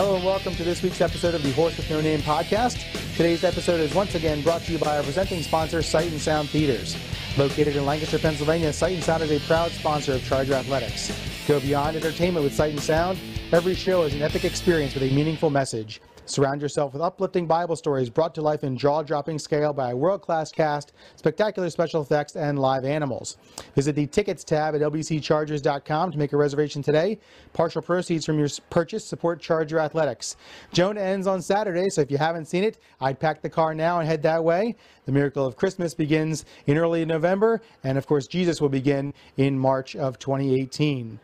Hello and welcome to this week's episode of the Horse with No Name podcast. Today's episode is once again brought to you by our presenting sponsor, Sight and Sound Theaters. Located in Lancaster, Pennsylvania, Sight and Sound is a proud sponsor of Charger Athletics. Go beyond entertainment with Sight and Sound. Every show is an epic experience with a meaningful message. Surround yourself with uplifting Bible stories brought to life in jaw-dropping scale by a world-class cast, spectacular special effects, and live animals. Visit the Tickets tab at lbcchargers.com to make a reservation today. Partial proceeds from your purchase support Charger Athletics. Jonah ends on Saturday, so if you haven't seen it, I'd pack the car now and head that way. The miracle of Christmas begins in early November, and of course Jesus will begin in March of 2018.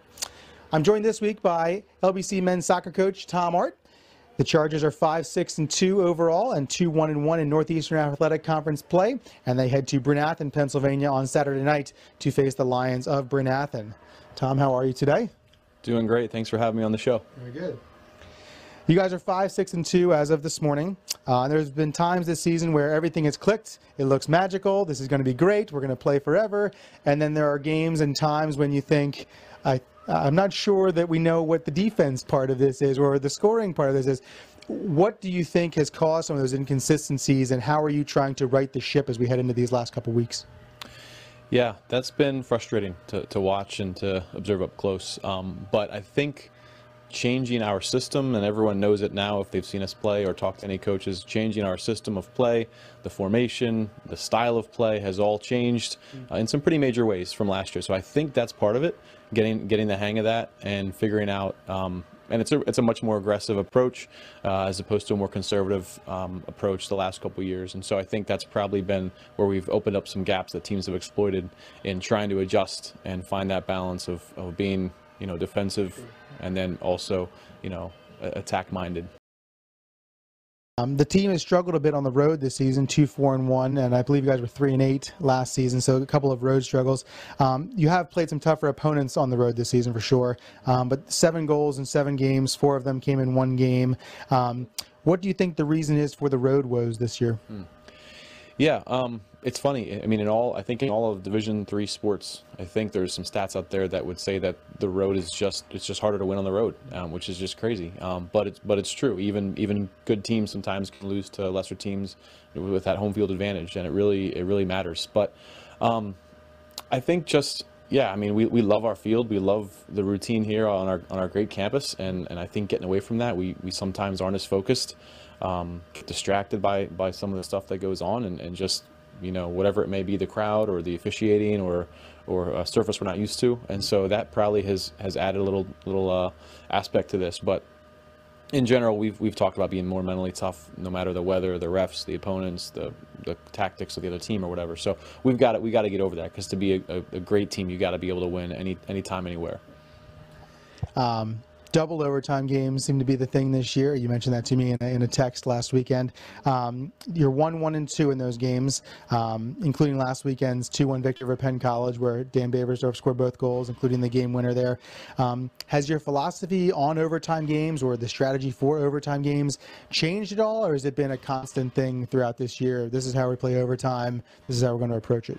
I'm joined this week by LBC men's soccer coach Tom Art. The Chargers are 5-6-2 overall and 2-1-1 in Northeastern Athletic Conference play, and they head to Bryn Athyn, Pennsylvania on Saturday night to face the Lions of Bryn Athyn. Tom, how are you today? Doing great. Thanks for having me on the show. Very good. You guys are 5-6-2 as of this morning. There's been times this season where everything has clicked. It looks magical. This is going to be great. We're going to play forever. And then there are games and times when you think, I'm not sure that we know what the defense part of this is or the scoring part of this is. What do you think has caused some of those inconsistencies, and how are you trying to right the ship as we head into these last couple weeks? Yeah, that's been frustrating to watch and to observe up close. But I think changing our system, and everyone knows it now if they've seen us play or talked to any coaches, changing our system of play, the formation, the style of play has all changed in some pretty major ways from last year. So I think that's part of it, getting the hang of that and figuring out, and it's a much more aggressive approach as opposed to a more conservative approach the last couple of years. And so I think that's probably been where we've opened up some gaps that teams have exploited in trying to adjust and find that balance of being, defensive and then also, attack-minded. The team has struggled a bit on the road this season, 2-4-1, and I believe you guys were 3-8 last season, so a couple of road struggles. You have played some tougher opponents on the road this season for sure, but 7 goals in 7 games, 4 of them came in 1 game. What do you think the reason is for the road woes this year? Yeah, it's funny. I mean, I think in all of Division III sports, I think there's some stats out there that would say that the road is it's just harder to win on the road, which is just crazy. But it's true. Even good teams sometimes can lose to lesser teams with that home field advantage, and it really matters. But I think I mean, we love our field. We love the routine here on our great campus, and I think getting away from that, we sometimes aren't as focused. Get distracted by some of the stuff that goes on, and just whatever it may be, the crowd or the officiating or a surface we're not used to, and so that probably has added a little aspect to this. But in general, we've talked about being more mentally tough, no matter the weather, the refs, the opponents, the tactics of the other team or whatever. So we got to get over that, because to be a great team, you got to be able to win anytime, anywhere. Double overtime games seem to be the thing this year. You mentioned that to me in a text last weekend. You're 1-1-2 in those games, including last weekend's 2-1 victory over Penn College, where Dan Baversdorf scored both goals, including the game winner there. Has your philosophy on overtime games or the strategy for overtime games changed at all, or has it been a constant thing throughout this year? This is how we play overtime. This is how we're going to approach it.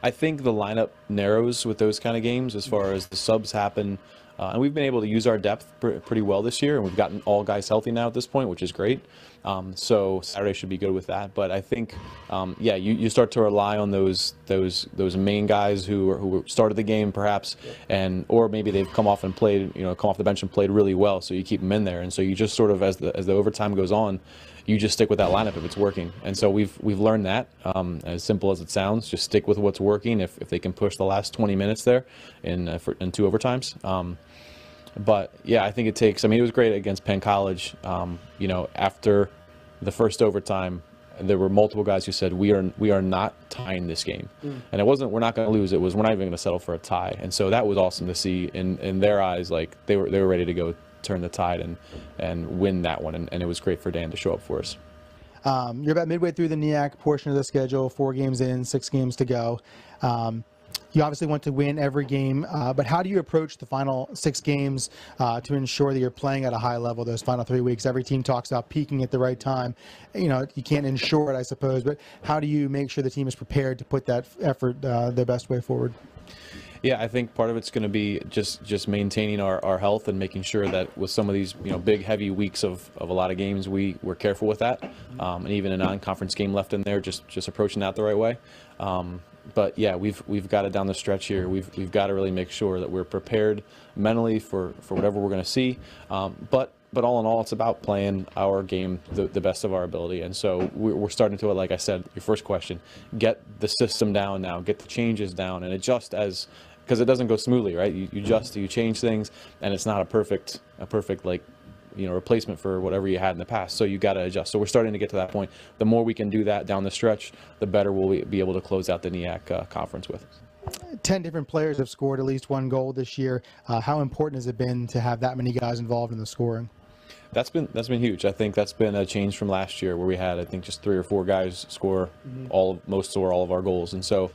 I think the lineup narrows with those kind of games as far as the subs happen. And we've been able to use our depth pretty well this year, and we've gotten all guys healthy now at this point, which is great. So Saturday should be good with that. But I think, you start to rely on those main guys who started the game perhaps, or maybe they've come off and played, come off the bench and played really well. So you keep them in there, and so you just sort of, as the overtime goes on, you just stick with that lineup if it's working. And so we've learned that, as simple as it sounds, just stick with what's working if they can push the last 20 minutes there in 2 overtimes. But yeah, I think it takes, it was great against Penn College. After the first overtime, there were multiple guys who said, we are not tying this game. And it wasn't, we're not going to lose. It was, we're not even going to settle for a tie. And so that was awesome to see in their eyes, like they were ready to go turn the tide and win that one. And it was great for Dan to show up for us. You're about midway through the NEAC portion of the schedule, 4 games in, 6 games to go. You obviously want to win every game, but how do you approach the final 6 games to ensure that you're playing at a high level those final 3 weeks? Every team talks about peaking at the right time. You can't ensure it, I suppose, but how do you make sure the team is prepared to put that effort the best way forward? Yeah, I think part of it's going to be just maintaining our health and making sure that with some of these big heavy weeks of a lot of games we're careful with that, and even a non-conference game left in there, just approaching that the right way. But yeah, we've got it down the stretch here. We've got to really make sure that we're prepared mentally for whatever we're going to see. But all in all, it's about playing our game the best of our ability. And so we're starting to, like I said, your first question, get the system down now, get the changes down, and adjust because it doesn't go smoothly, right? You adjust, you change things, and it's not a perfect like, replacement for whatever you had in the past. So you got to adjust. So we're starting to get to that point. The more we can do that down the stretch, the better we'll be able to close out the NEAC conference with. 10 different players have scored at least one goal this year. How important has it been to have that many guys involved in the scoring? That's been huge. I think that's been a change from last year where we had, I think, just 3 or 4 guys score most or all of our goals. And so,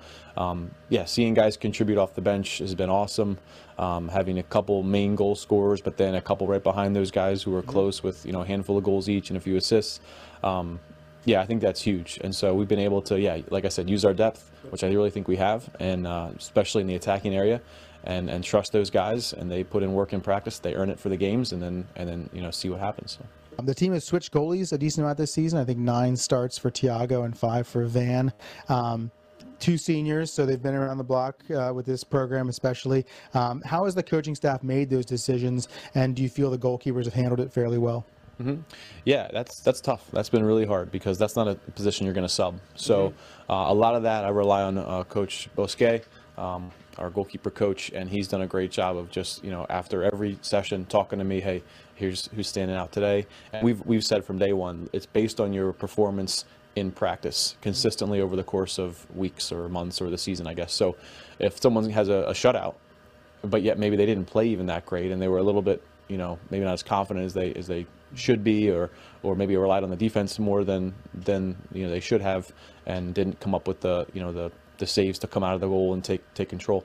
yeah, seeing guys contribute off the bench has been awesome. Having a couple main goal scorers, but then a couple right behind those guys who are close with, a handful of goals each and a few assists. Yeah, I think that's huge. And so we've been able to, yeah, like I said, use our depth, which I really think we have, and especially in the attacking area. And trust those guys, and they put in work in practice. They earn it for the games, and then see what happens. So. The team has switched goalies a decent amount this season. I think 9 starts for Tiago and 5 for Van. 2 seniors, so they've been around the block with this program especially. How has the coaching staff made those decisions, and do you feel the goalkeepers have handled it fairly well? Yeah, that's tough. That's been really hard because that's not a position you're going to sub. So a lot of that I rely on Coach Bosquet, our goalkeeper coach, and he's done a great job of just, after every session talking to me, hey, here's who's standing out today. And we've said from day one, it's based on your performance in practice consistently over the course of weeks or months or the season, I guess. So if someone has a shutout, but yet maybe they didn't play even that great and they were a little bit, maybe not as confident as they should be, or maybe relied on the defense more than they should have, and didn't come up with the saves to come out of the goal and take control,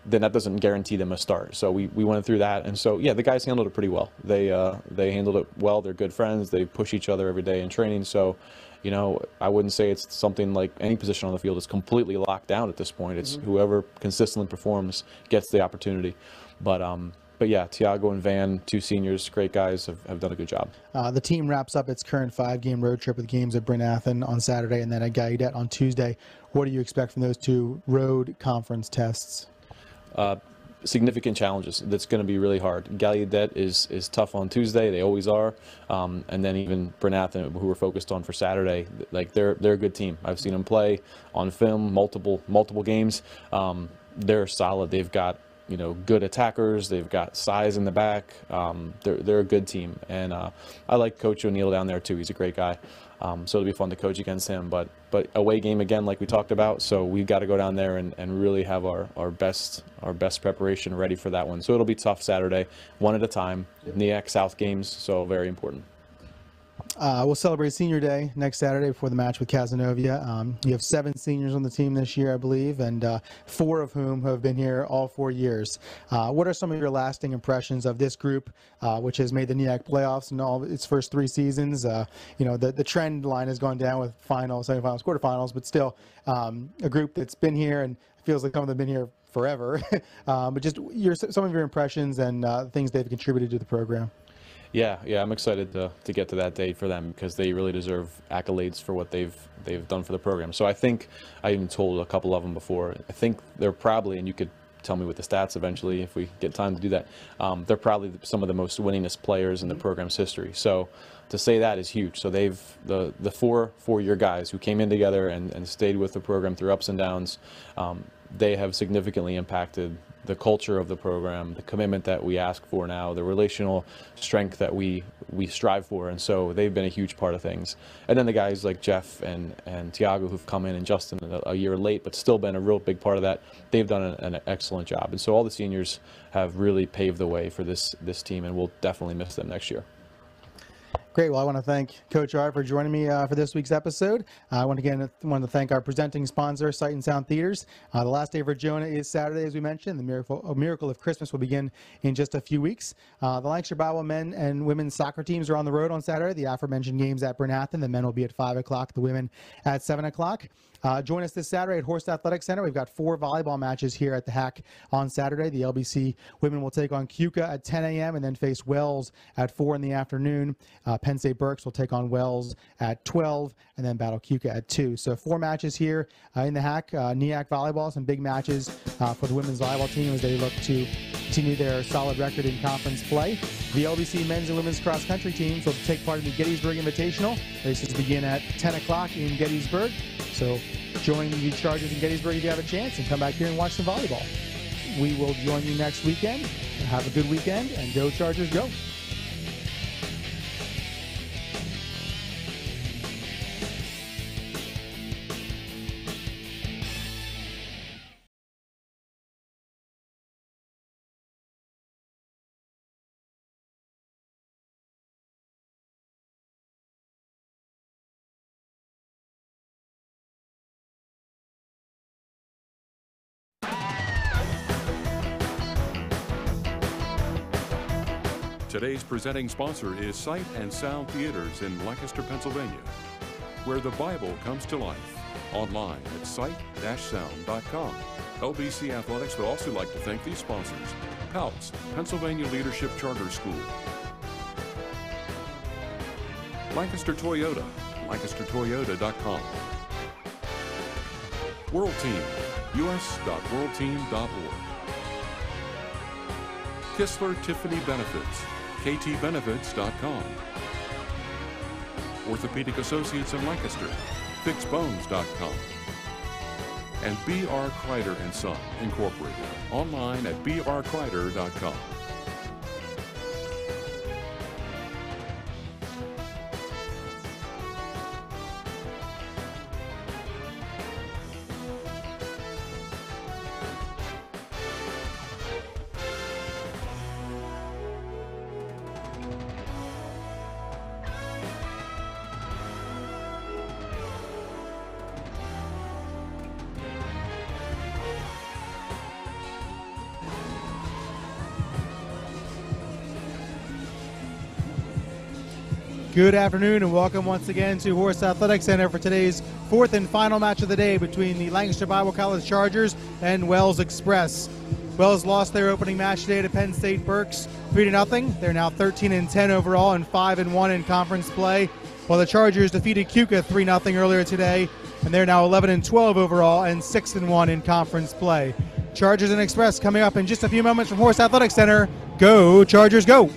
then that doesn't guarantee them a start. So we went through that, and so yeah, the guys handled it pretty well. They handled it well. They're good friends. They push each other every day in training. So I wouldn't say it's something like any position on the field is completely locked down at this point. It's whoever consistently performs gets the opportunity. But yeah, Tiago and Van, 2 seniors, great guys, have done a good job. The team wraps up its current 5-game road trip with games at Bryn Athyn on Saturday and then at Gallaudet on Tuesday. What do you expect from those 2 road conference tests? Significant challenges. That's going to be really hard. Gallaudet is tough on Tuesday. They always are. And then even Bryn Athyn, who we're focused on for Saturday, like they're a good team. I've seen them play on film, multiple games. They're solid. They've got good attackers. They've got size in the back. They're a good team, and I like Coach O'Neill down there too. He's a great guy, so it'll be fun to coach against him. But away game again, like we talked about, so we've got to go down there and really have our best preparation ready for that one. So it'll be tough Saturday, one at a time. NEAC South games, so very important. We'll celebrate Senior Day next Saturday before the match with Cazenovia. You have 7 seniors on the team this year, I believe, and 4 of whom have been here all 4 years. What are some of your lasting impressions of this group, which has made the NEAC playoffs in all its first 3 seasons? The trend line has gone down with finals, semifinals, quarterfinals, but still a group that's been here, and it feels like some of them have been here forever. But just some of your impressions and things they've contributed to the program. Yeah, I'm excited to get to that day for them because they really deserve accolades for what they've done for the program. So I think I even told a couple of them before. I think they're probably, and you could tell me with the stats eventually if we get time to do that. They're probably some of the most winningest players in the program's history. So to say that is huge. So they've the 4-year guys who came in together and stayed with the program through ups and downs. They have significantly impacted the culture of the program, the commitment that we ask for now, the relational strength that we strive for, and so they've been a huge part of things. And then the guys like Jeff and Tiago who've come in, and Justin a year late, but still been a real big part of that. They've done an excellent job, and so all the seniors have really paved the way for this team, and we'll definitely miss them next year. Great. Well, I want to thank Coach R for joining me for this week's episode. I want to thank our presenting sponsor, Sight and Sound Theaters. The last day for Jonah is Saturday, as we mentioned. The Miracle of Christmas will begin in just a few weeks. The Lancashire Bible men and women's soccer teams are on the road on Saturday. The aforementioned games at Bryn Athyn. The men will be at 5 o'clock, the women at 7 o'clock. Join us this Saturday at Horst Athletic Center. We've got 4 volleyball matches here at the Hack on Saturday. The LBC women will take on Keuka at 10 a.m. and then face Wells at 4 in the afternoon. Penn State Berks will take on Wells at 12 and then battle Keuka at 2. So 4 matches here in the Hack. NEAC volleyball, some big matches for the women's volleyball team as they look to continue their solid record in conference play. The LBC men's and women's cross country teams will take part in the Gettysburg Invitational. Races begin at 10 o'clock in Gettysburg. So join the Chargers in Gettysburg if you have a chance and come back here and watch some volleyball. We will join you next weekend. Have a good weekend and go Chargers, go. Today's presenting sponsor is Sight and Sound Theaters in Lancaster, Pennsylvania, where the Bible comes to life. Online at sight-sound.com. LBC Athletics would also like to thank these sponsors: PALTS, Pennsylvania Leadership Charter School; Lancaster Toyota, lancastertoyota.com; World Team, us.worldteam.org; Kistler Tiffany Benefits, ktbenefits.com; Orthopedic Associates in Lancaster, fixbones.com; and B.R. Kreider & Son, Incorporated, online at brkreider.com. Good afternoon and welcome once again to Horst Athletic Center for today's 4th and final match of the day between the Lancaster Bible College Chargers and Wells Express. Wells lost their opening match today to Penn State Berks 3-0. They're now 13-10 overall and 5-1 in conference play, while the Chargers defeated Keuka 3-0 earlier today, and they're now 11-12 overall and 6-1 in conference play. Chargers and Express coming up in just a few moments from Horst Athletic Center. Go Chargers, go!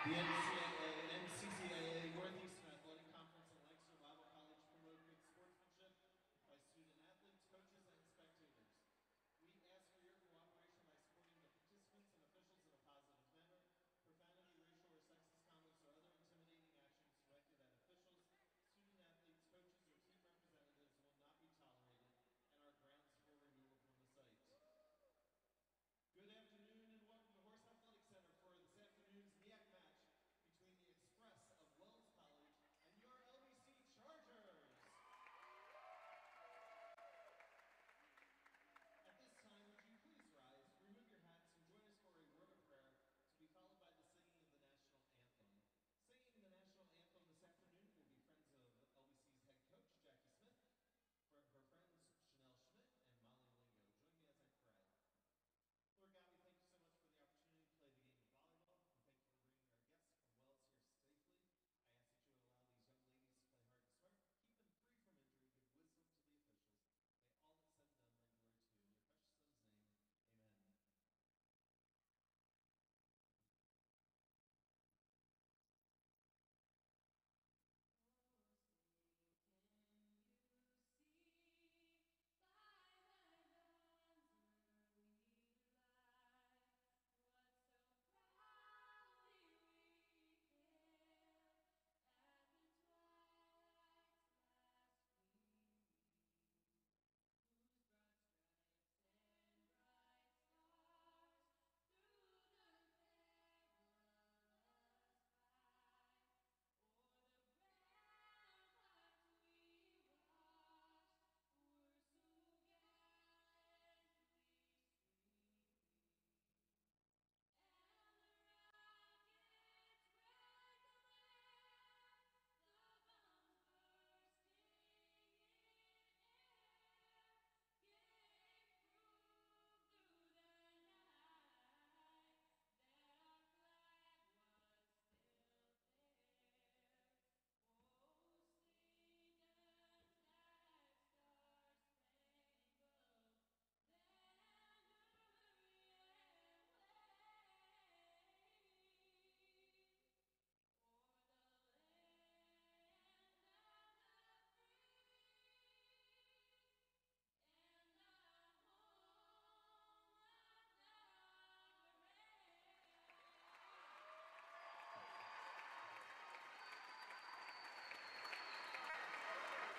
The NCCAA Northeastern Athletic Conference and Lancaster Bible College promote good sportsmanship by student athletes, coaches, and spectators. We ask for your cooperation by supporting the participants and officials in a positive manner. Profanity, racial, or sexist comments or other intimidating actions directed at officials, student athletes, coaches, or team representatives will not be tolerated and are grounds for removal from the site. Good afternoon and welcome to Horse Athletic Center for this afternoon's MEAC match between the Express of Wells College and your LBC Chargers. At this time, would you please rise, remove your hats, and join us for a word of prayer to be followed by the singing of the national anthem. Singing the national anthem this afternoon will be friends of LBC's head coach, Jackie Smith, for her friends, Chanel Schmidt and Molly Lingo. Join me as I pray. Lord God, we thank you so much for the opportunity to play the game of volleyball. We thank you for bringing our guests from Wells here safely. I ask that you would allow these young ladies to play hard and smart, keep them free from injury, give wisdom to the officials. May all that's said and done bring glory to you. In your precious son's name,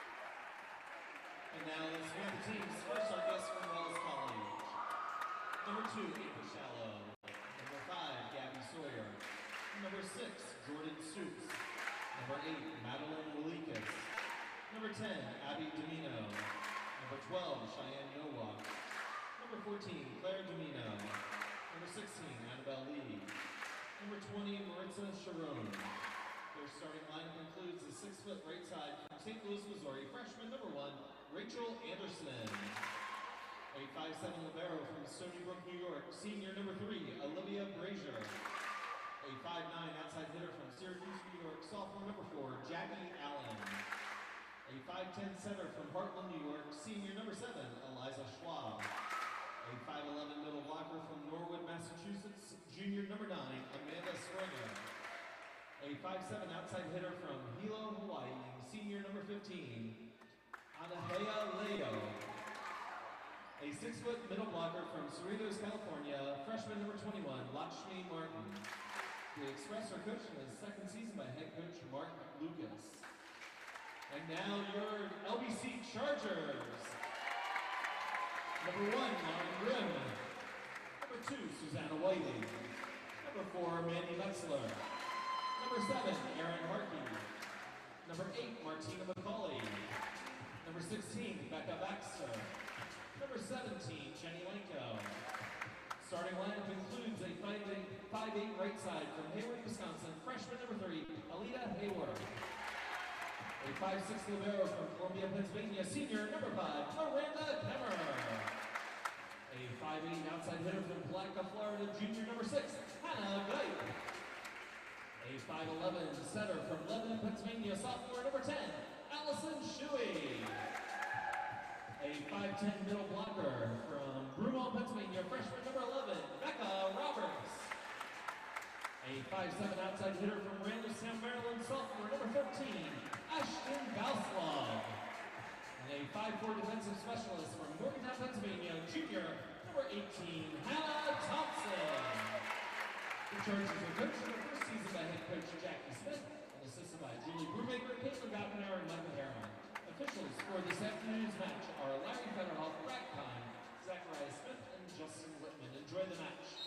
amen. And now let's meet the teams. First, our guests from Wells College. Number 2, April Shallow. Number 5, Gabby Sawyer. Number 6, Jordan Stoops. Number 8, Madeline Walikas. Number 10, Abby Domino. Number 12, Cheyenne Nowak. Number 14, Claire Domino. Number 16, Annabelle Lee. Number 20, Maritza Sharon. Their starting lineup includes the 6-foot right side from St. Louis, Missouri, freshman number 1, Rachel Anderson. A 5'7" libero from Stony Brook, New York, senior number 3, Olivia Brazier. A 5'9" outside hitter from Syracuse, New York, sophomore number 4, Jackie Allen. A 5'10" center from Hartland, New York, senior number 7, Eliza Schwab. A 5'11" middle blocker from Norwood, Massachusetts, junior number 9, Amanda Springer. A 5'7" outside hitter from Hilo, Hawaii, senior number 15, Anahea Leo. A 6-foot middle blocker from Cerritos, California, freshman number 21, Lakshmi Martin. The Express are coached in his second season by head coach Mark Lucas. And now your LBC Chargers. Number 1, Lauren Grimm. Number 2, Susanna Whiteley. Number 4, Mandy Metzler. Number 7, Aaron Harkey. Number 8, Martina McCauley. Number 16, Becca Baxter. Number 17, Jenny Lenko. Starting lineup includes a 5'8" right side from Hayward, Wisconsin, freshman number 3, Alita Hayward. A 5'6" libero from Columbia, Pennsylvania, senior number 5, Miranda Kemmer. A 5'8" outside hitter from Palatka, Florida, junior number 6, Hannah Geip. A 5'11" setter from Lebanon, Pennsylvania, sophomore number 10, Allison Shuey. A 5'10" middle blocker from Broomall, Pennsylvania, freshman number 11, Becca Roberts. A 5'7" outside hitter from Randallstown, Maryland, sophomore, number 13, Ashton Bauslaw. And a 5'4" defensive specialist from Morgantown, Pennsylvania, junior, number 18, Hannah Thompson. The Chargers are coached in their first season by head coach Jackie Smith and assisted by Julie Brubaker, Caitlin Gottmeier, and Michael Harriman. Officials for this afternoon's match are Larry Federhoff, Brad Kine, Zachariah Smith, and Justin Whitman. Enjoy the match.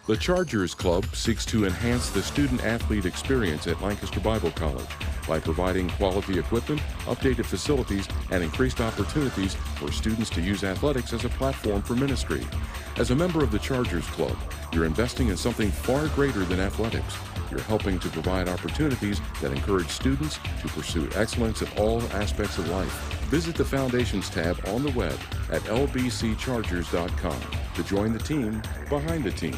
The Chargers Club seeks to enhance the student-athlete experience at Lancaster Bible College by providing quality equipment, updated facilities, and increased opportunities for students to use athletics as a platform for ministry. As a member of the Chargers Club, you're investing in something far greater than athletics. You're helping to provide opportunities that encourage students to pursue excellence in all aspects of life. Visit the Foundations tab on the web at lbcchargers.com to join the team behind the teams.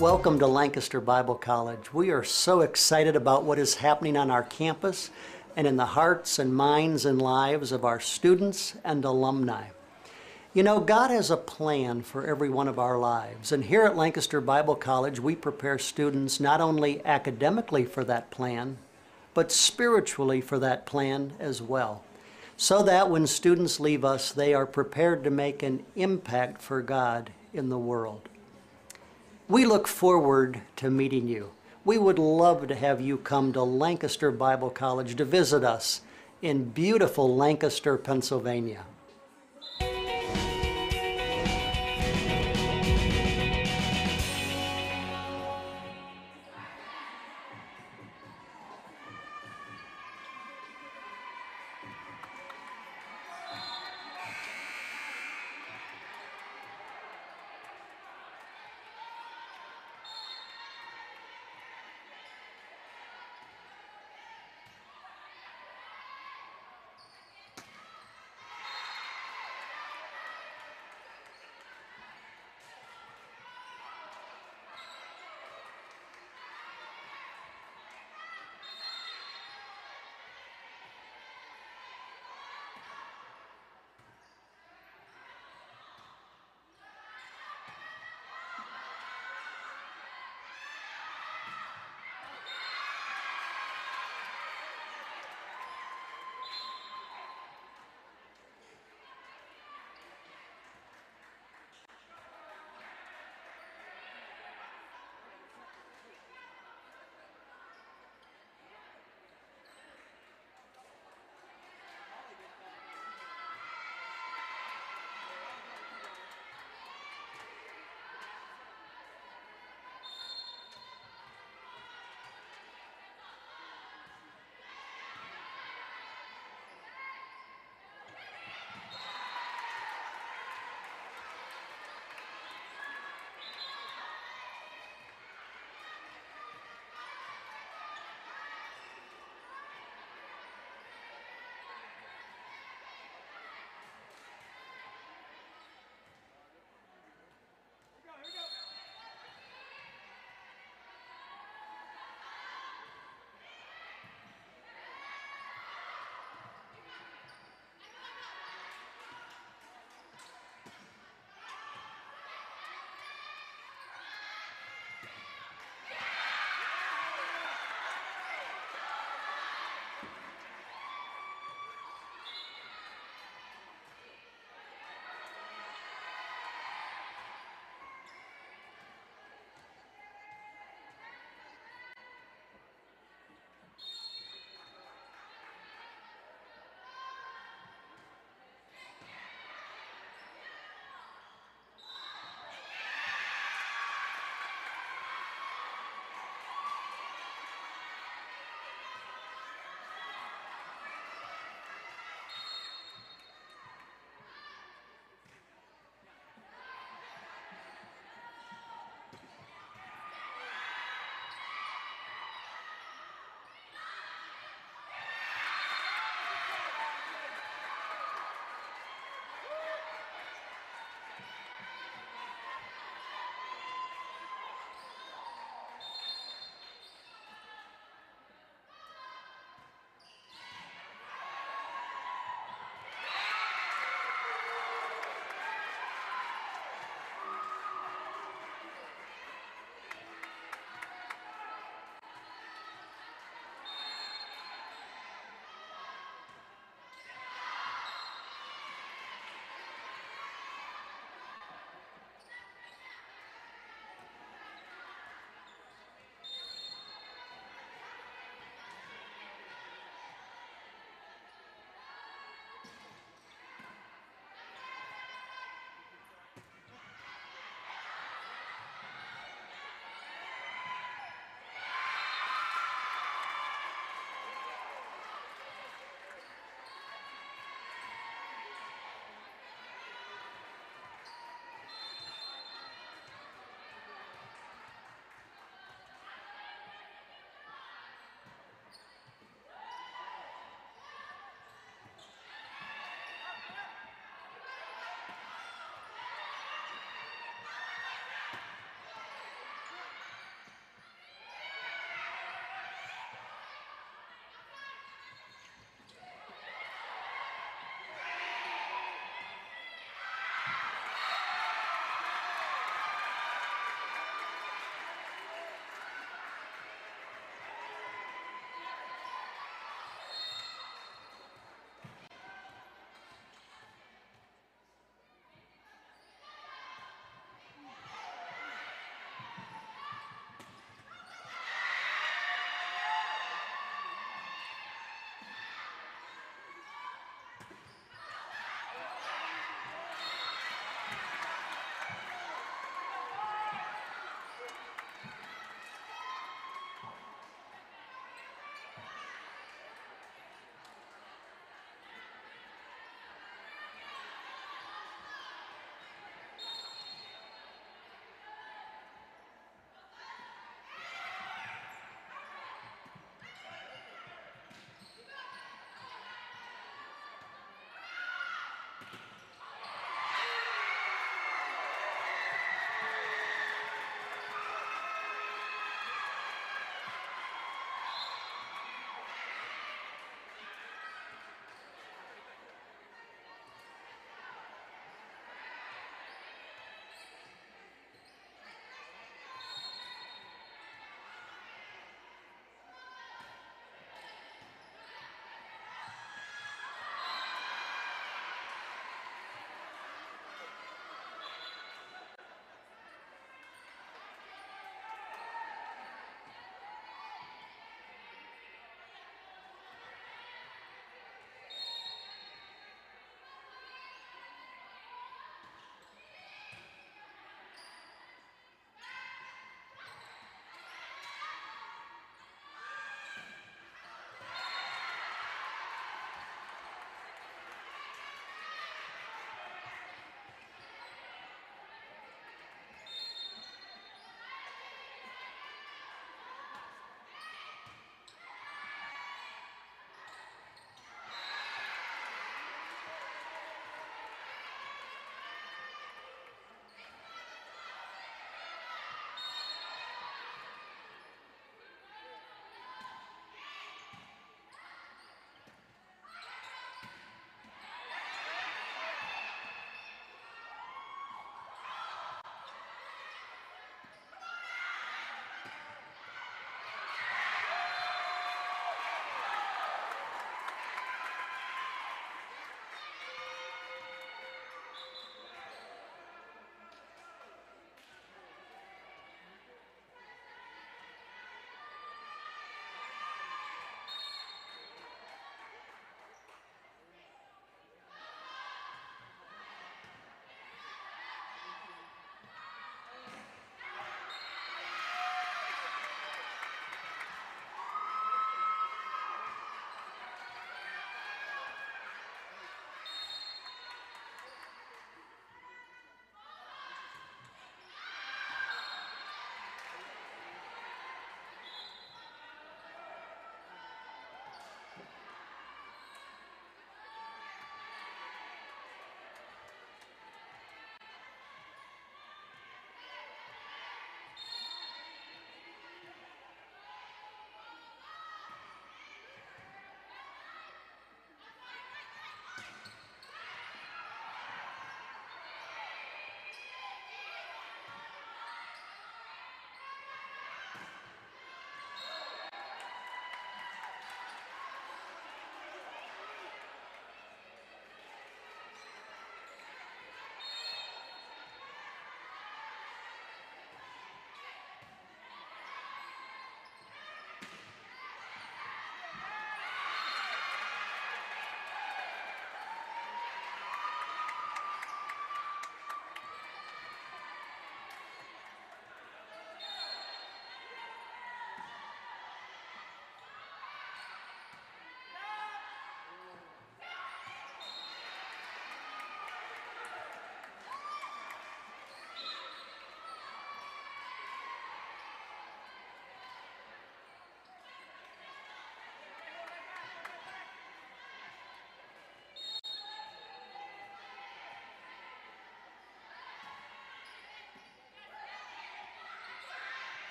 Welcome to Lancaster Bible College. We are so excited about what is happening on our campus and in the hearts and minds and lives of our students and alumni. You know, God has a plan for every one of our lives, and here at Lancaster Bible College, we prepare students not only academically for that plan, but spiritually for that plan as well, so that when students leave us, they are prepared to make an impact for God in the world. We look forward to meeting you. We would love to have you come to Lancaster Bible College to visit us in beautiful Lancaster, Pennsylvania.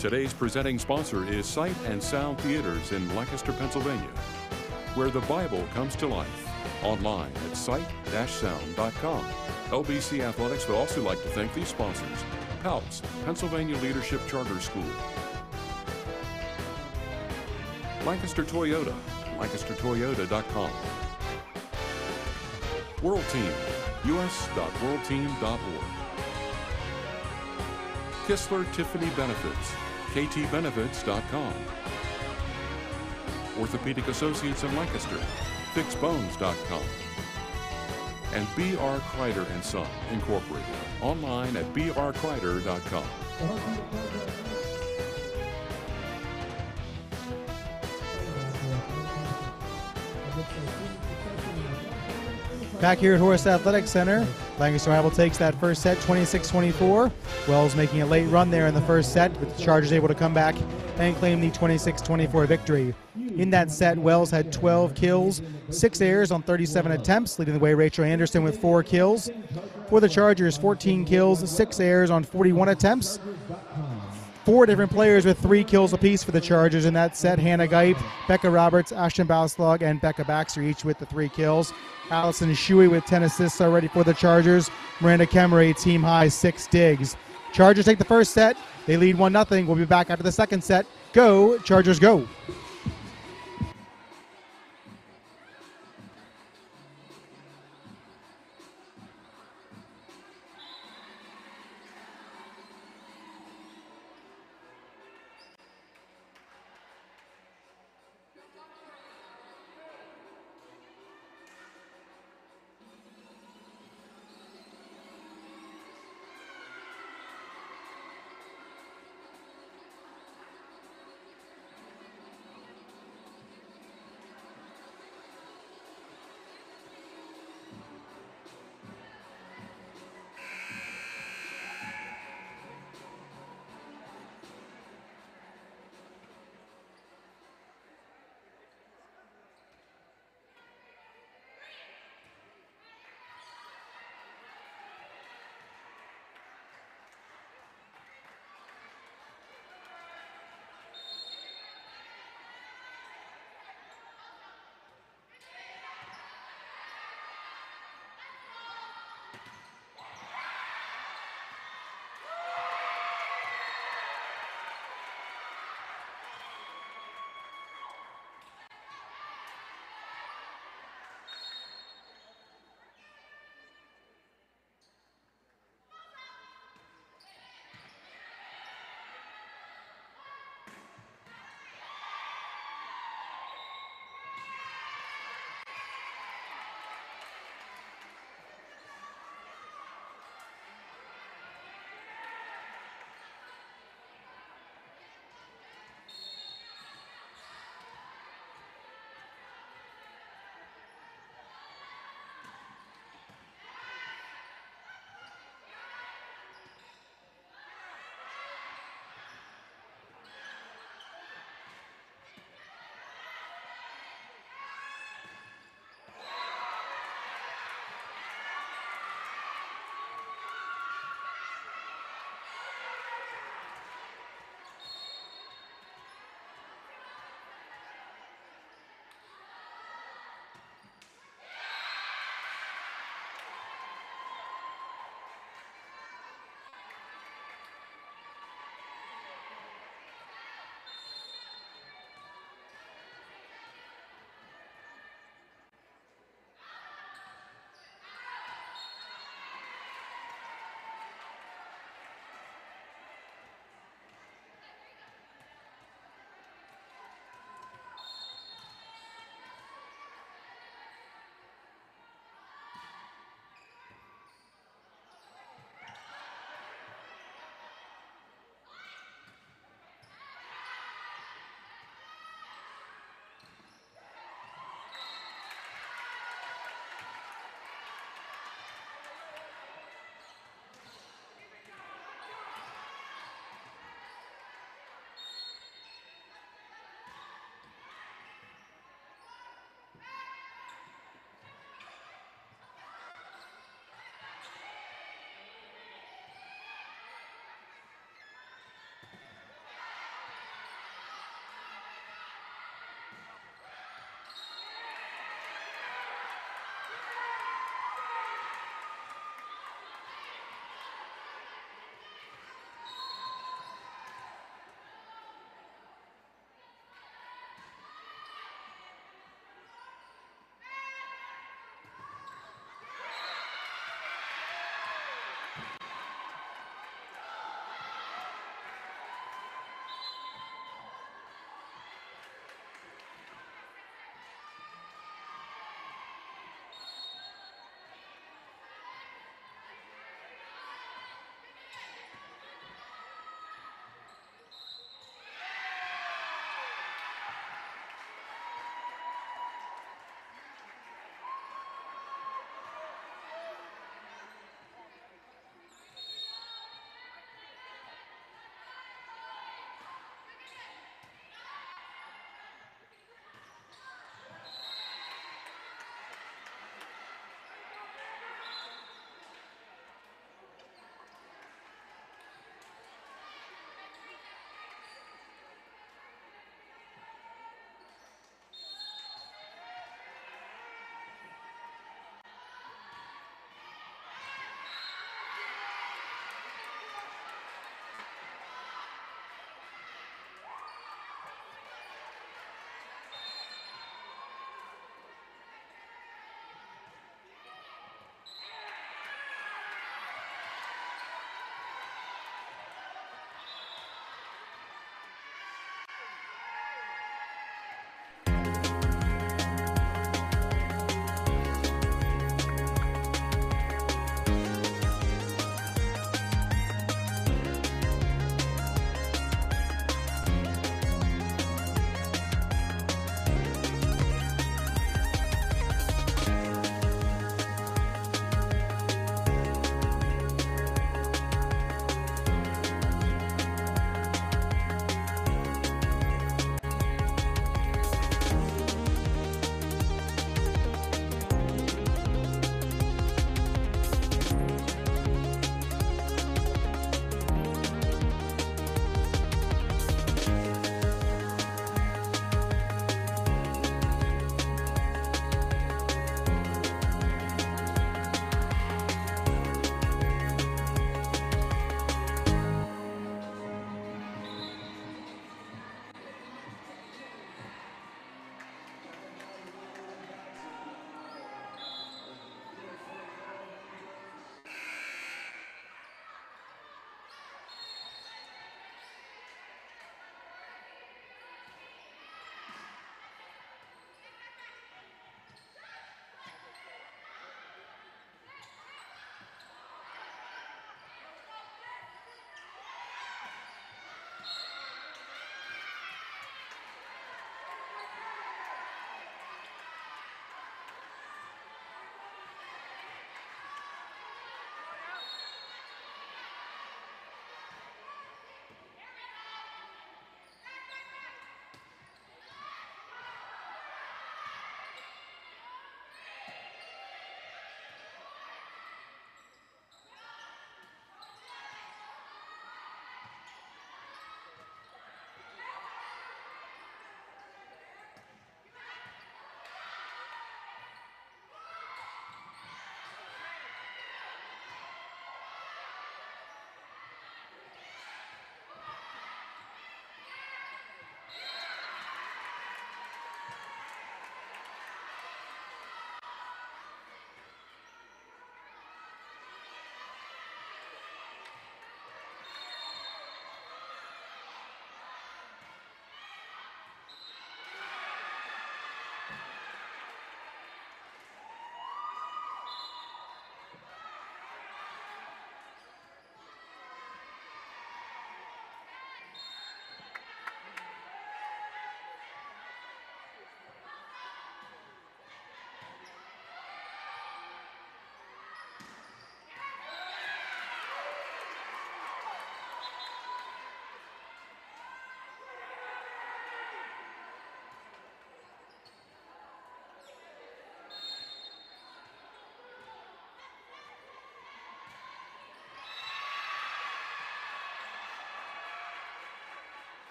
Today's presenting sponsor is Sight and Sound Theaters in Lancaster, Pennsylvania, where the Bible comes to life. Online at sight-sound.com. LBC Athletics would also like to thank these sponsors: PALTS, Pennsylvania Leadership Charter School; Lancaster Toyota, lancastertoyota.com; World Team, us.worldteam.org; Kistler Tiffany Benefits, ktbenefits.com; Orthopedic Associates in Lancaster, fixbones.com; and B.R. Kreider & Son, Incorporated, online at brkreider.com. Back here at Horace Athletic Center, Lancaster Bible takes that first set 26-24. Wells making a late run there in the first set, but the Chargers able to come back and claim the 26-24 victory. In that set, Wells had 12 kills, 6 errors on 37 attempts, leading the way Rachel Anderson with 4 kills. For the Chargers, 14 kills, 6 errors on 41 attempts. 4 different players with 3 kills apiece for the Chargers in that set. Hannah Geip, Becca Roberts, Ashton Bauslog, and Becca Baxter each with the 3 kills. Allison Shuey with 10 assists already for the Chargers. Miranda Kemery, team high 6 digs. Chargers take the first set. They lead 1-0. We'll be back after the second set. Go, Chargers, go.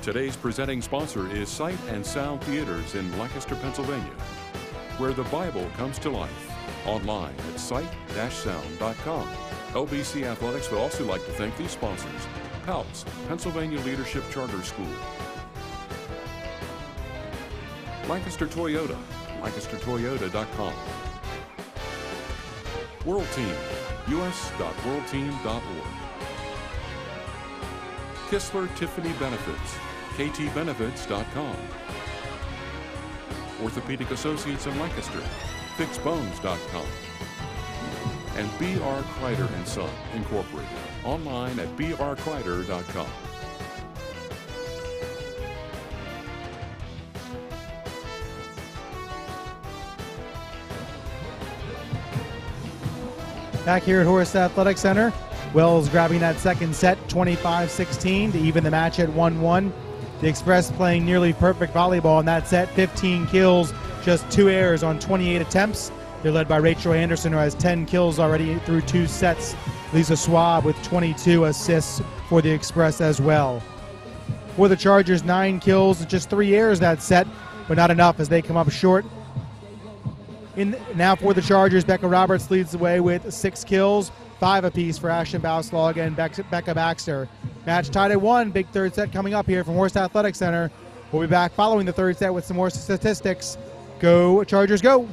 Today's presenting sponsor is Sight and Sound Theaters in Lancaster, Pennsylvania, where the Bible comes to life. Online at sight-sound.com. LBC Athletics would also like to thank these sponsors: PALS, Pennsylvania Leadership Charter School; Lancaster Toyota, lancastertoyota.com; World Team, us.worldteam.org; Kistler Tiffany Benefits, ktbenefits.com; Orthopedic Associates in Lancaster, fixbones.com; and B.R. Kreider & Son, Incorporated, online at brkreider.com. Back here at Horace Athletic Center, Wells grabbing that second set, 25-16 to even the match at 1-1. The Express playing nearly perfect volleyball in that set, 15 kills, just 2 errors on 28 attempts. They're led by Rachel Anderson, who has 10 kills already through 2 sets. Lisa Schwab with 22 assists for the Express as well. For the Chargers, 9 kills, just 3 errors that set, but not enough as they come up short. Now for the Chargers, Becca Roberts leads the way with 6 kills, 5 apiece for Ashton Bauslaug and Becca Baxter. Match tied at 1. Big third set coming up here from Horst Athletic Center. We'll be back following the third set with some more statistics. Go Chargers, go!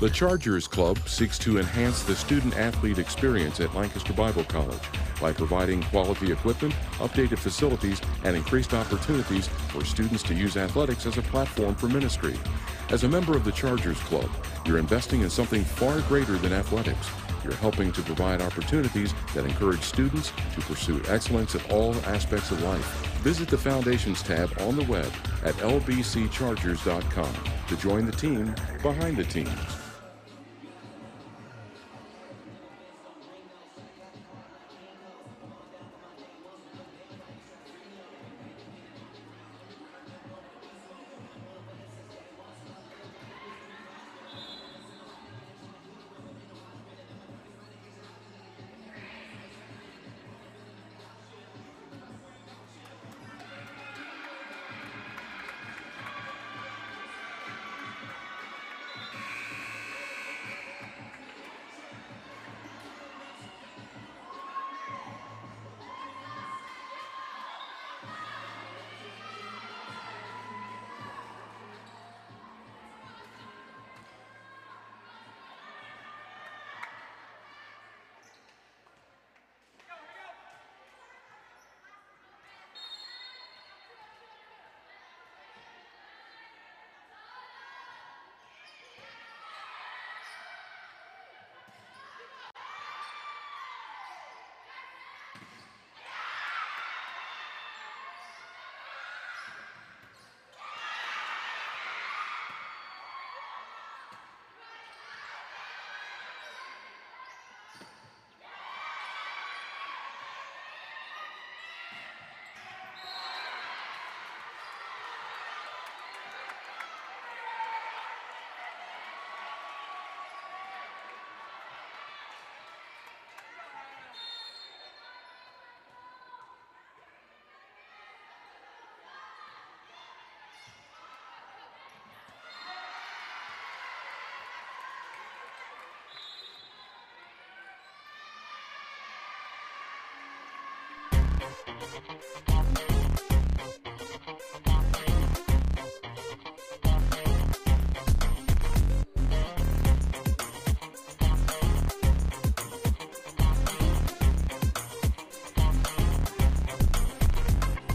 The Chargers Club seeks to enhance the student-athlete experience at Lancaster Bible College by providing quality equipment, updated facilities, and increased opportunities for students to use athletics as a platform for ministry. As a member of the Chargers Club, you're investing in something far greater than athletics. You're helping to provide opportunities that encourage students to pursue excellence in all aspects of life. Visit the Foundations tab on the web at lbcchargers.com to join the team behind the teams.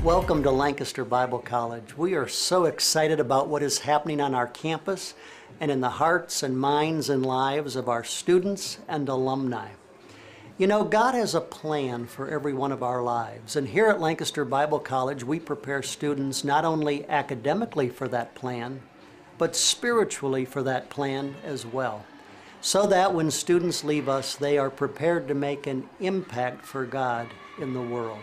Welcome to Lancaster Bible College. We are so excited about what is happening on our campus and in the hearts and minds and lives of our students and alumni. You know, God has a plan for every one of our lives, and here at Lancaster Bible College, we prepare students not only academically for that plan, but spiritually for that plan as well, so that when students leave us, they are prepared to make an impact for God in the world.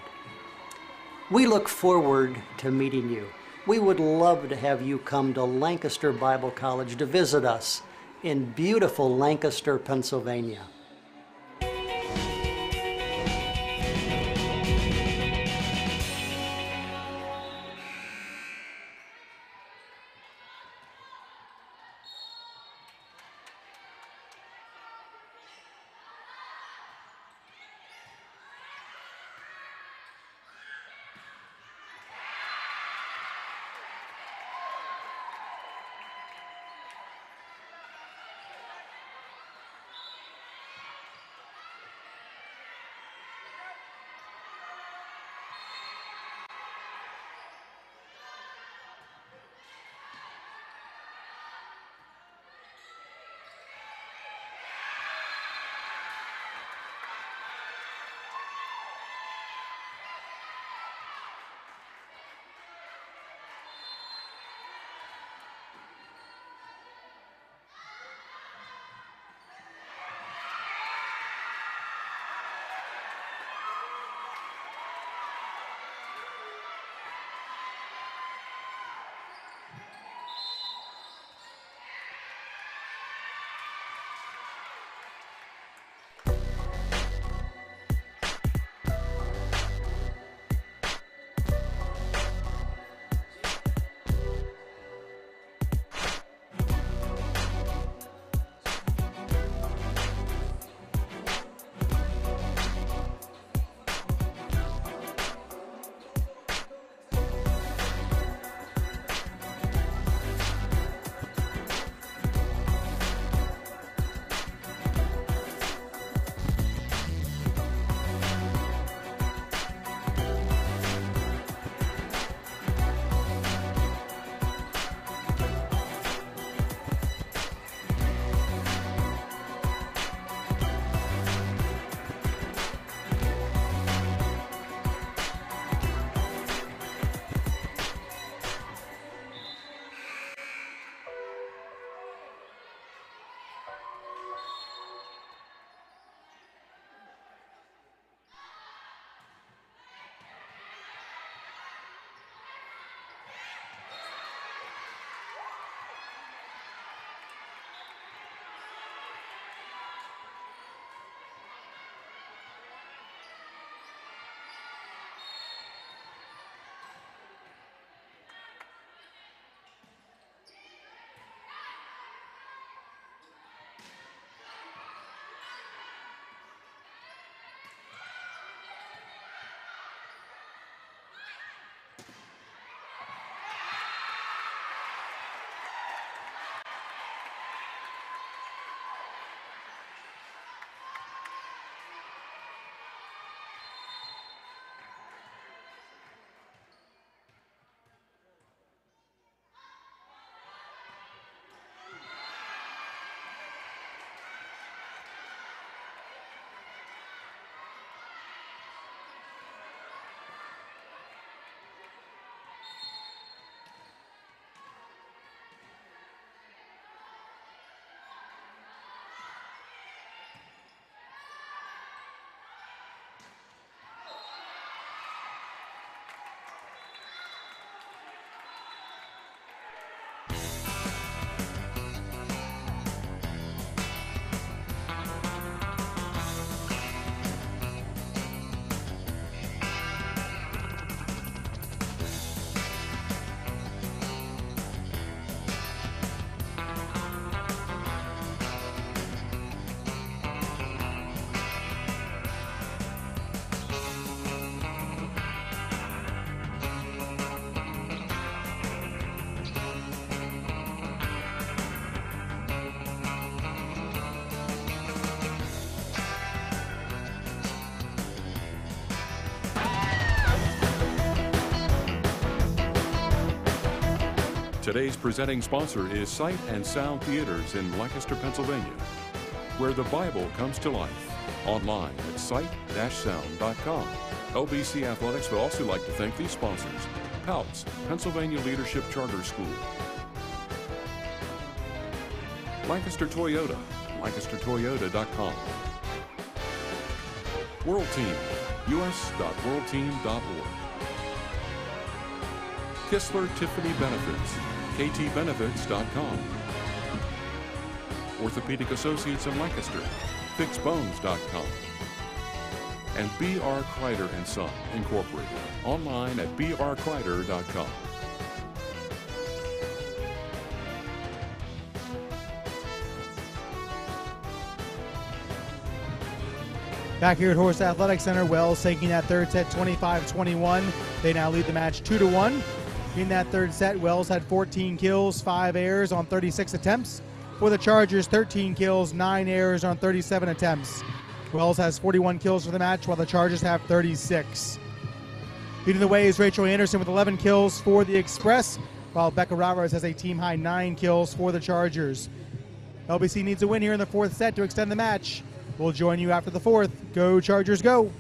We look forward to meeting you. We would love to have you come to Lancaster Bible College to visit us in beautiful Lancaster, Pennsylvania. Today's presenting sponsor is Sight and Sound Theaters in Lancaster, Pennsylvania, where the Bible comes to life. Online at sight-sound.com. LBC Athletics would also like to thank these sponsors: PALTS, Pennsylvania Leadership Charter School; Lancaster Toyota, lancastertoyota.com; World Team, us.worldteam.org; Kistler Tiffany Benefits, ktbenefits.com; Orthopedic Associates in Lancaster, fixbones.com; and B.R. Kreider & Son, Incorporated, online at brkreider.com. Back here at Horse Athletic Center, Wells taking that third set 25-21. They now lead the match 2-1. In that third set, Wells had 14 kills, 5 errors on 36 attempts. For the Chargers, 13 kills, 9 errors on 37 attempts. Wells has 41 kills for the match, while the Chargers have 36. Leading the way is Rachel Anderson with 11 kills for the Express, while Becca Roberts has a team-high 9 kills for the Chargers. LBC needs a win here in the fourth set to extend the match. We'll join you after the fourth. Go Chargers, go!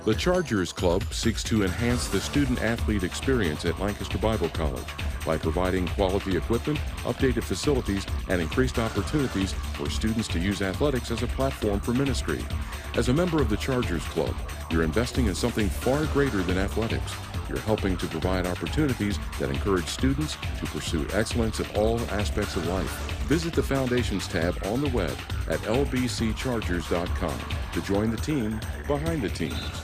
The Chargers Club seeks to enhance the student-athlete experience at Lancaster Bible College by providing quality equipment, updated facilities, and increased opportunities for students to use athletics as a platform for ministry. As a member of the Chargers Club, you're investing in something far greater than athletics. You're helping to provide opportunities that encourage students to pursue excellence in all aspects of life. Visit the Foundations tab on the web at lbcchargers.com to join the team behind the teams.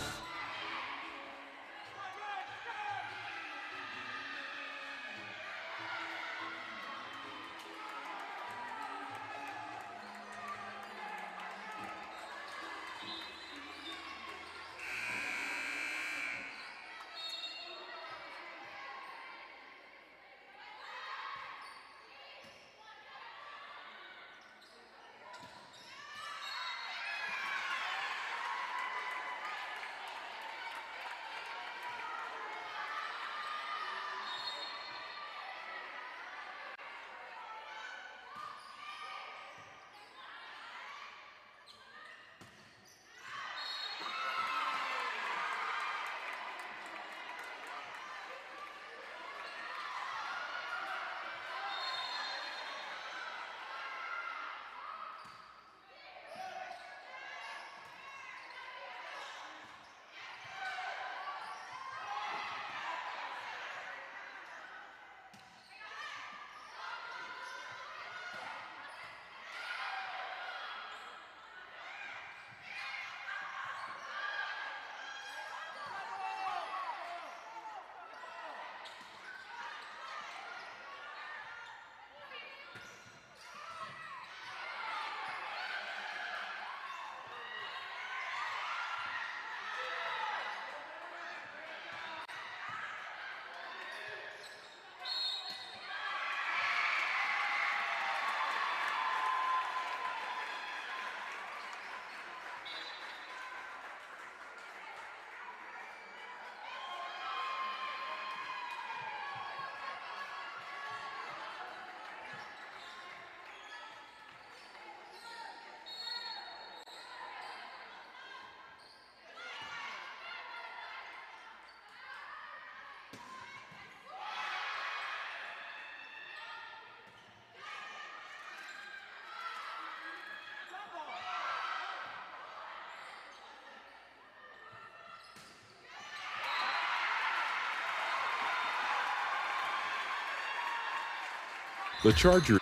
The Chargers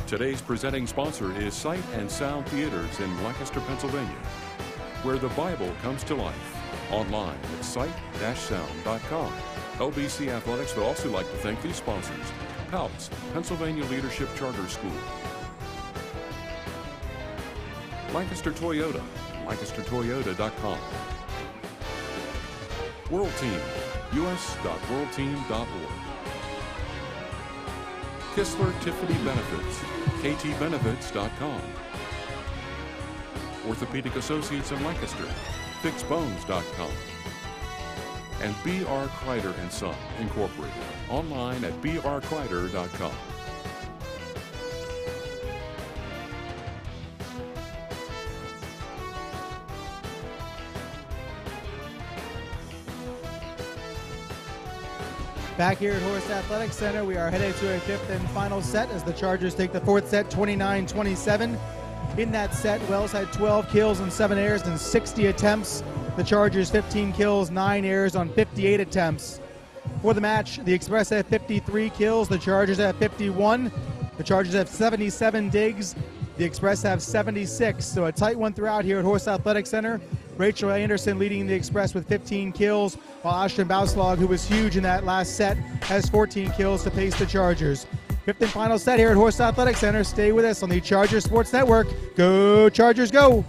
Today's presenting sponsor is Sight and Sound Theaters in Lancaster, Pennsylvania, where the Bible comes to life. Online at sight-sound.com. LBC Athletics would also like to thank these sponsors: PALTS, Pennsylvania Leadership Charter School; Lancaster Toyota, lancastertoyota.com; World Team, us.worldteam.org; Kistler Tiffany Benefits, ktbenefits.com; Orthopedic Associates in Lancaster, fixbones.com; and B.R. Kreider & Son, Incorporated, online at brkreider.com. Back here at Horst Athletic Center, we are headed to a fifth and final set as the Chargers take the fourth set 29-27. In that set, Wells had 12 kills and 7 errors and 60 attempts. The Chargers 15 kills, 9 errors on 58 attempts. For the match, the Express have 53 kills, the Chargers have 51. The Chargers have 77 digs, the Express have 76. So a tight one throughout here at Horst Athletic Center. Rachel Anderson leading the Express with 15 kills, while Ashton Bauslag, who was huge in that last set, has 14 kills to pace the Chargers. Fifth and final set here at Horst Athletic Center. Stay with us on the Chargers Sports Network. Go Chargers, go!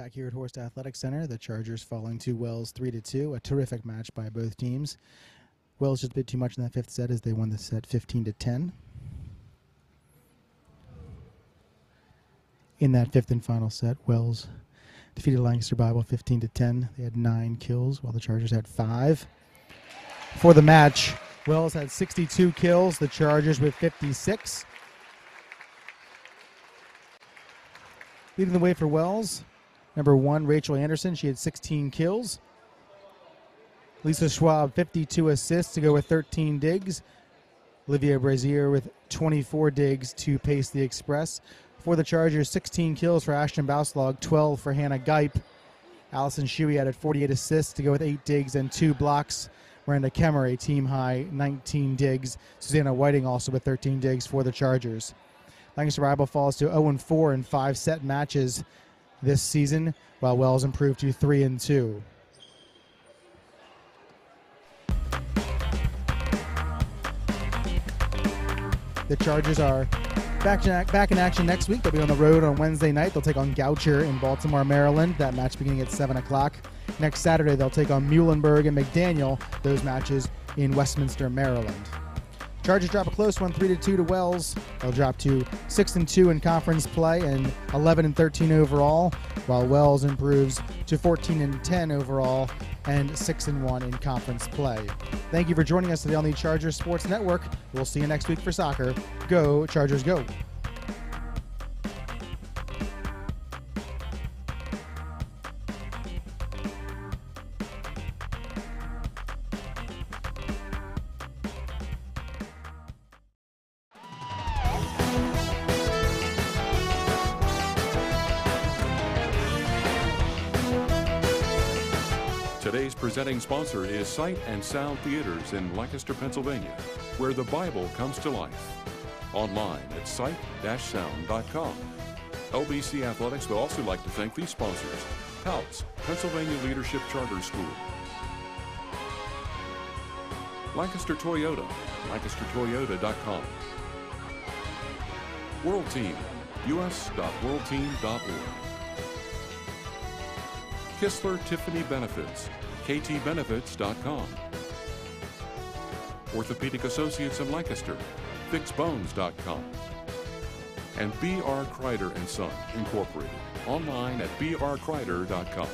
Back here at Horst Athletic Center, the Chargers falling to Wells 3-2. A terrific match by both teams. Wells just a bit too much in that fifth set as they won the set 15-10. In that fifth and final set, Wells defeated Lancaster Bible 15-10. They had 9 kills while the Chargers had 5. For the match, Wells had 62 kills, the Chargers with 56. Leading the way for Wells, number 1, Rachel Anderson. She had 16 kills. Lisa Schwab, 52 assists to go with 13 digs. Olivia Brazier with 24 digs to pace the Express. For the Chargers, 16 kills for Ashton Bauslog, 12 for Hannah Geip. Allison Shuey added 48 assists to go with 8 digs and 2 blocks. Miranda Kemmer, a team-high 19 digs. Susanna Whiting also with 13 digs for the Chargers. Lancaster Bible falls to 0-4 in 5-set matches this season, while Wells improved to 3-2. The Chargers are back in action next week. They'll be on the road on Wednesday night. They'll take on Goucher in Baltimore, Maryland. That match beginning at 7 o'clock. Next Saturday, they'll take on Muhlenberg and McDaniel. Those matches in Westminster, Maryland. Chargers drop a close one, 3-2 to Wells. They'll drop to 6-2 in conference play and 11-13 overall, while Wells improves to 14-10 overall and 6-1 in conference play. Thank you for joining us today on the Chargers Sports Network. We'll see you next week for soccer. Go Chargers, go! Today's presenting sponsor is Sight and Sound Theaters in Lancaster, Pennsylvania, where the Bible comes to life. Online at sight-sound.com. LBC Athletics would also like to thank these sponsors: PALTS, Pennsylvania Leadership Charter School; Lancaster Toyota, lancastertoyota.com; World Team, us.worldteam.org; Kistler Tiffany Benefits, ktbenefits.com; Orthopedic Associates in Lancaster, fixbones.com; and B.R. Kreider & Son, Incorporated, online at brkreider.com.